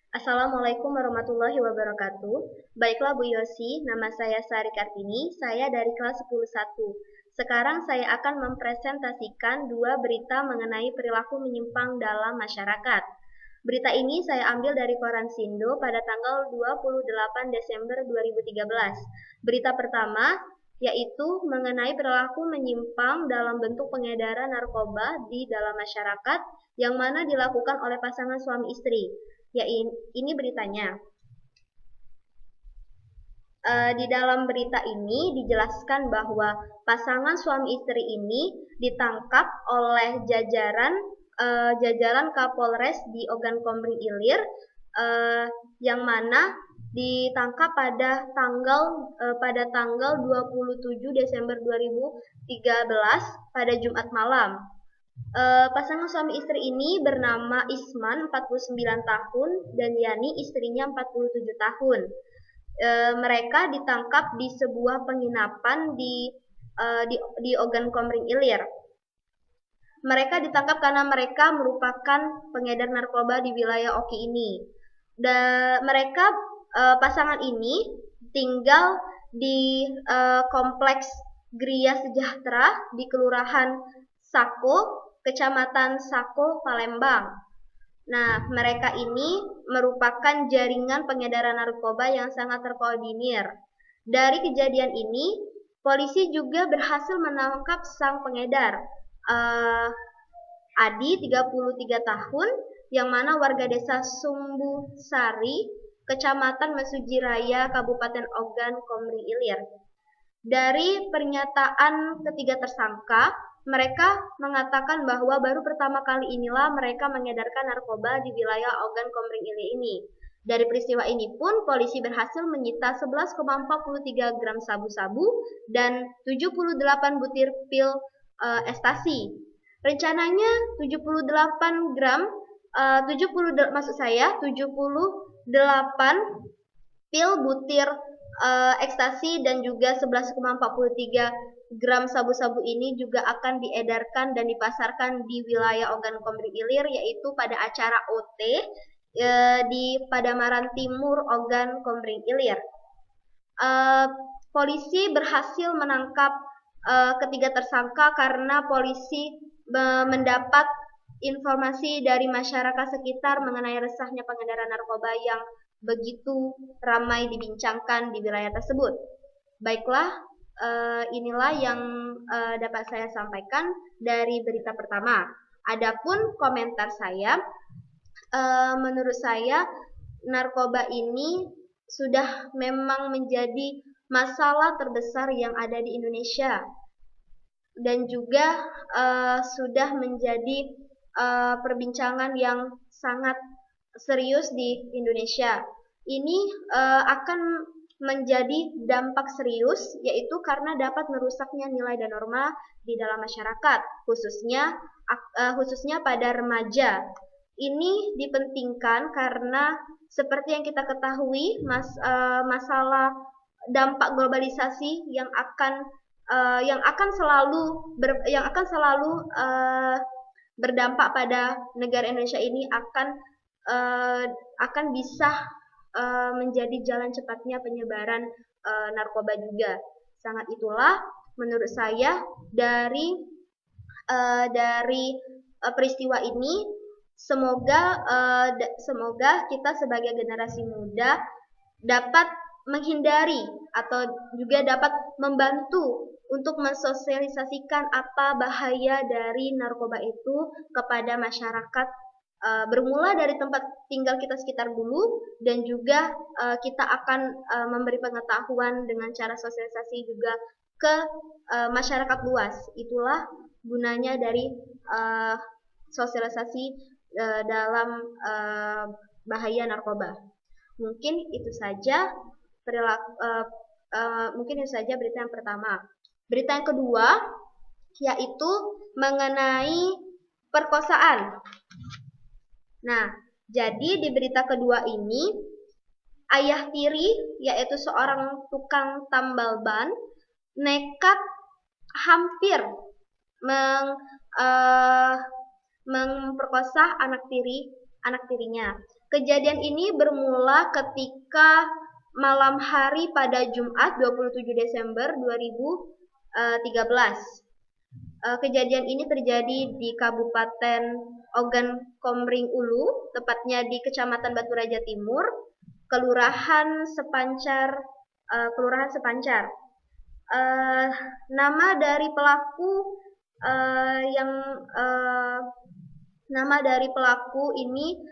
Assalamualaikum warahmatullahi wabarakatuh. Baiklah Bu Yosi, nama saya Sari Kartini, saya dari kelas 10.1. Sekarang saya akan mempresentasikan dua berita mengenai perilaku menyimpang dalam masyarakat. Berita ini saya ambil dari Koran Sindo pada tanggal 28 Desember 2013. Berita pertama yaitu mengenai perilaku menyimpang dalam bentuk pengedaran narkoba di dalam masyarakat yang mana dilakukan oleh pasangan suami istri. Ya, ini beritanya. Di dalam berita ini dijelaskan bahwa pasangan suami istri ini ditangkap oleh jajaran Kapolres di Ogan Komering Ilir, yang mana ditangkap pada tanggal 27 Desember 2013 pada Jumat malam. Pasangan suami istri ini bernama Isman 49 tahun dan Yani istrinya 47 tahun. Mereka ditangkap di sebuah penginapan di Ogan Komering Ilir. Mereka ditangkap karena mereka merupakan pengedar narkoba di wilayah Oki ini. Pasangan ini tinggal di kompleks Gria Sejahtera di Kelurahan Sako, Kecamatan Sako, Palembang. Nah, mereka ini merupakan jaringan pengedaran narkoba yang sangat terkoordinir. Dari kejadian ini, polisi juga berhasil menangkap sang pengedar, Adi, 33 tahun, yang mana warga desa Sumbu Sari, Kecamatan Mesujiraya, Kabupaten Ogan Komering Ilir. Dari pernyataan ketiga tersangka, mereka mengatakan bahwa baru pertama kali inilah mereka mengedarkan narkoba di wilayah Ogan Komering Ilir ini. Dari peristiwa ini pun polisi berhasil menyita 11,43 gram sabu-sabu dan 78 butir pil ekstasi. Rencananya 78 pil butir ekstasi dan juga 11,43 gram sabu-sabu ini juga akan diedarkan dan dipasarkan di wilayah Ogan Komering Ilir, yaitu pada acara OT di Padamaran Timur, Ogan Komering Ilir. Polisi berhasil menangkap ketiga tersangka karena polisi mendapat informasi dari masyarakat sekitar mengenai resahnya pengedaran narkoba yang begitu ramai dibincangkan di wilayah tersebut. Baiklah, inilah yang dapat saya sampaikan dari berita pertama. Adapun komentar saya, menurut saya narkoba ini sudah memang menjadi masalah terbesar yang ada di Indonesia dan juga sudah menjadi perbincangan yang sangat serius di Indonesia. Ini akan menjadi dampak serius, yaitu karena dapat merusaknya nilai dan norma di dalam masyarakat, khususnya pada remaja. Ini dipentingkan karena seperti yang kita ketahui, masalah dampak globalisasi yang akan selalu berdampak pada negara Indonesia ini akan bisa menjadi jalan cepatnya penyebaran narkoba juga. Sangat itulah menurut saya dari peristiwa ini, semoga kita sebagai generasi muda dapat menghindari atau juga dapat membantu untuk mensosialisasikan apa bahaya dari narkoba itu kepada masyarakat, bermula dari tempat tinggal kita sekitar dulu, dan juga kita akan memberi pengetahuan dengan cara sosialisasi juga ke masyarakat luas. Itulah gunanya dari sosialisasi dalam bahaya narkoba. Mungkin itu saja berita yang pertama. Berita yang kedua yaitu mengenai perkosaan. Nah, jadi di berita kedua ini, ayah tiri yaitu seorang tukang tambal ban nekat hampir memperkosa anak tirinya. Kejadian ini bermula ketika malam hari pada Jumat 27 Desember 2013. Kejadian ini terjadi di Kabupaten Ogan Komering Ulu, tepatnya di Kecamatan Batu Raja Timur, Kelurahan Sepancar. Nama dari pelaku nama dari pelaku ini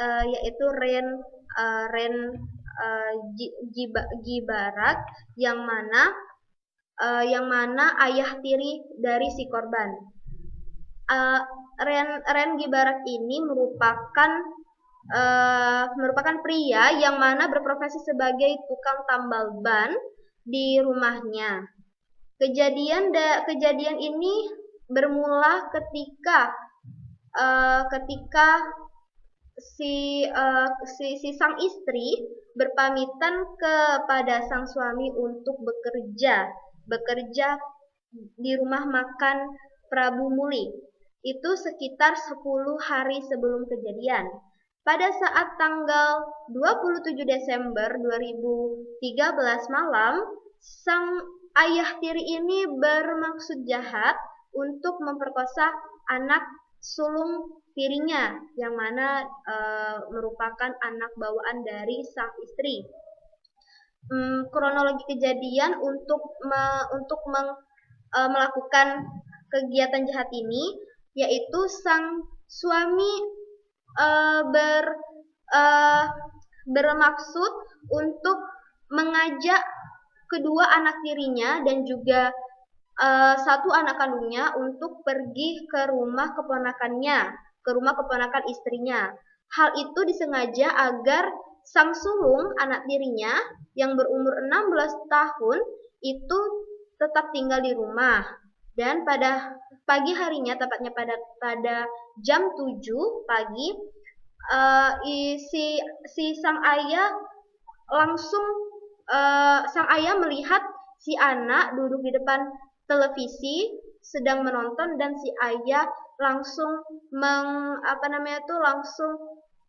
yaitu Ren Gibarak, yang mana ayah tiri dari si korban. Ren Gibarak ini merupakan pria yang mana berprofesi sebagai tukang tambal ban di rumahnya. Kejadian ini bermula ketika si sang istri berpamitan kepada sang suami untuk bekerja di rumah makan Prabu Muli. Itu sekitar 10 hari sebelum kejadian. Pada saat tanggal 27 Desember 2013 malam, sang ayah tiri ini bermaksud jahat untuk memperkosa anak sulung tirinya, yang mana merupakan anak bawaan dari sang istri. Kronologi kejadian untuk melakukan kegiatan jahat ini, yaitu sang suami bermaksud untuk mengajak kedua anak tirinya dan juga satu anak kandungnya untuk pergi ke rumah keponakan istrinya. Hal itu disengaja agar sang sulung anak tirinya yang berumur 16 tahun itu tetap tinggal di rumah. Dan pada pagi harinya, tepatnya pada jam 7 pagi, sang ayah melihat si anak duduk di depan televisi sedang menonton, dan si ayah langsung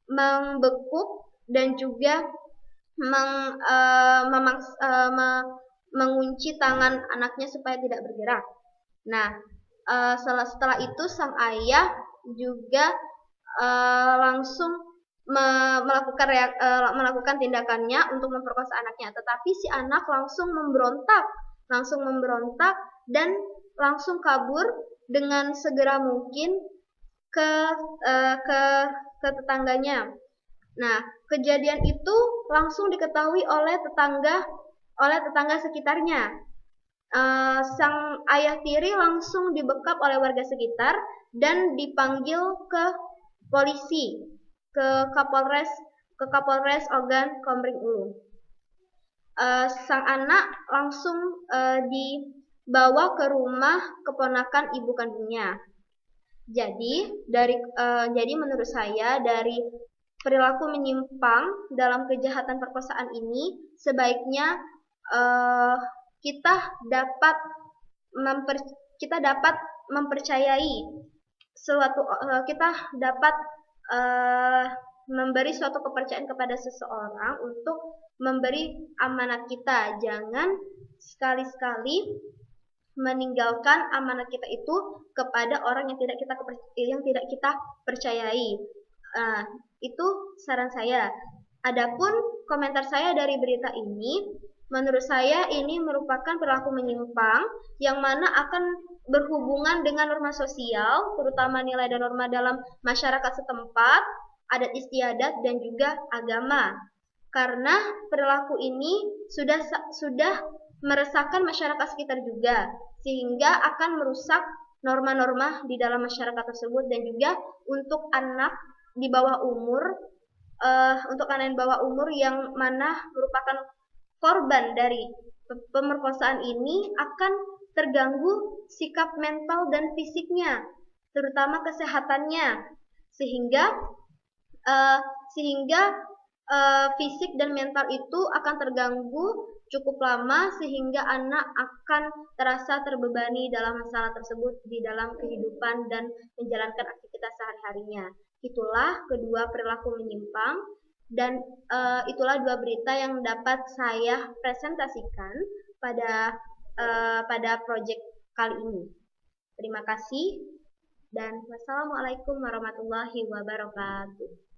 membekuk dan juga mengunci tangan anaknya supaya tidak bergerak. Nah, setelah itu sang ayah juga langsung melakukan tindakannya untuk memperkosa anaknya, tetapi si anak langsung memberontak dan langsung kabur dengan segera mungkin ke tetangganya. Nah, kejadian itu langsung diketahui oleh tetangga sekitarnya. Sang ayah tiri langsung dibekap oleh warga sekitar dan dipanggil ke polisi, ke Kapolres Ogan Komering Ulu. Sang anak langsung dibawa ke rumah keponakan ibu kandungnya. Jadi menurut saya, dari perilaku menyimpang dalam kejahatan perkosaan ini, sebaiknya kita dapat mempercayai kita dapat memberi suatu kepercayaan kepada seseorang untuk memberi amanat kita. Jangan sekali-sekali meninggalkan amanat kita itu kepada orang yang tidak kita percayai. Itu saran saya. Adapun komentar saya dari berita ini, menurut saya ini merupakan perilaku menyimpang yang mana akan berhubungan dengan norma sosial, terutama nilai dan norma dalam masyarakat setempat, adat istiadat, dan juga agama. Karena perilaku ini sudah meresahkan masyarakat sekitar juga, sehingga akan merusak norma-norma di dalam masyarakat tersebut. Dan juga untuk anak di bawah umur, yang mana merupakan korban dari pemerkosaan ini, akan terganggu sikap mental dan fisiknya, terutama kesehatannya, sehingga fisik dan mental itu akan terganggu cukup lama, sehingga anak akan terasa terbebani dalam masalah tersebut di dalam kehidupan dan menjalankan aktivitas sehari-harinya. Itulah kedua perilaku menyimpang dan itulah dua berita yang dapat saya presentasikan pada proyek kali ini. Terima kasih dan wassalamualaikum warahmatullahi wabarakatuh.